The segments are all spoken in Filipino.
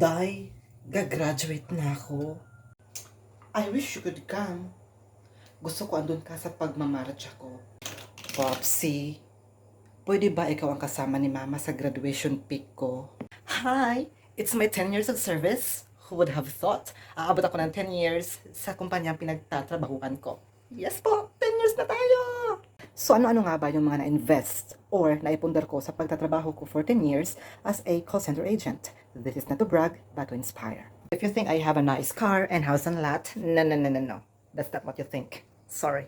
Day, gagraduate na ako. I wish you could come. Gusto ko andun ka sa pagmamarcha ko. Popsy, pwede ba ikaw ang kasama ni Mama sa graduation pic ko? Hi, it's my 10 years of service. Who would have thought? Aabot ako ng 10 years sa kumpanyang pinagtatrabahuan ko. Yes po, 10 years na tayo! So ano-ano nga ba yung mga na-invest or naipundar ko sa pagtatrabaho ko for 10 years as a call center agent? This is not to brag, but to inspire. If you think I have a nice car and house and lot, no. That's not what you think. Sorry.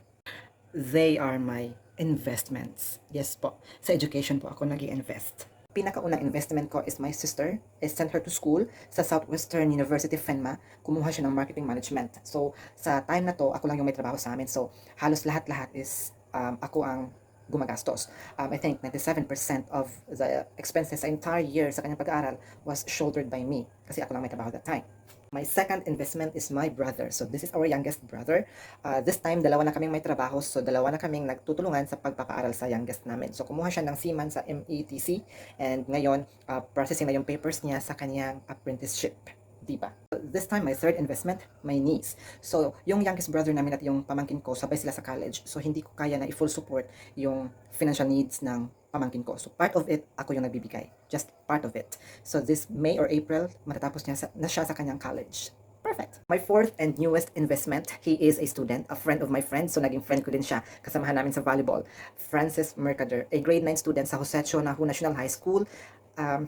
They are my investments. Yes po. Sa education po ako nag-i-invest. Pinakaunang investment ko is my sister. I sent her to school sa Southwestern University FENMA. Kumuha siya ng marketing management. So, sa time na to, ako lang yung may trabaho sa amin. So, halos lahat-lahat is ako ang gumagastos. I think 97% of the expenses sa entire year sa kanyang pag-aaral was shouldered by me kasi ako lang may trabaho that time. My second investment is my brother. So this is our youngest brother. This time, dalawa na kaming may trabaho. So dalawa na kaming nagtutulungan sa pagpapaaral sa youngest namin. So kumuha siya ng seaman sa METC and ngayon, processing na yung papers niya sa kanyang apprenticeship. Diba? This time, my third investment, my niece. So, yung youngest brother namin at yung pamangkin ko, sabay sila sa college. So, hindi ko kaya na i-full support yung financial needs ng pamangkin ko. So, part of it, ako yung nagbibigay. Just part of it. So, this May or April, matatapos na siya sa kanyang college. Perfect. My fourth and newest investment, he is a student, a friend of my friend. So, naging friend ko din siya. Kasamahan namin sa volleyball. Francis Mercader, a grade 9 student sa Josecho Nahu National High School.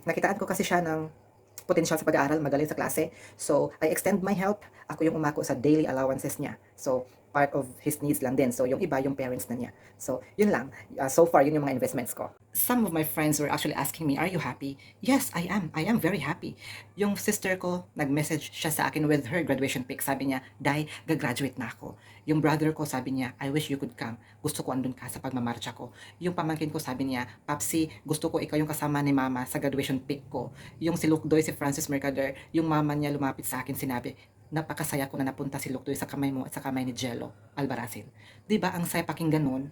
Nakitaan ko kasi siya ng potential sa pag-aaral, magaling sa klase. So, I extend my help. Ako yung umako sa daily allowances niya. So, part of his needs lang din. So, yung iba, yung parents na niya. So, yun lang. So far, yun yung mga investments ko. Some of my friends were actually asking me, are you happy? Yes, I am. I am very happy. Yung sister ko, nag-message siya sa akin with her graduation pic. Sabi niya, Day, gagraduate na ako. Yung brother ko, sabi niya, I wish you could come. Gusto ko andun ka sa pagmamarcha ko. Yung pamangkin ko, sabi niya, Papsi, gusto ko ikaw yung kasama ni Mama sa graduation pic ko. Yung si Lukdoy, si Francis Mercader, yung mama niya lumapit sa akin, sinabi, napakasaya ko na napunta si Lukdoy sa kamay mo at sa kamay ni Jello Albaracil. Diba, ang saya pakinggan nun?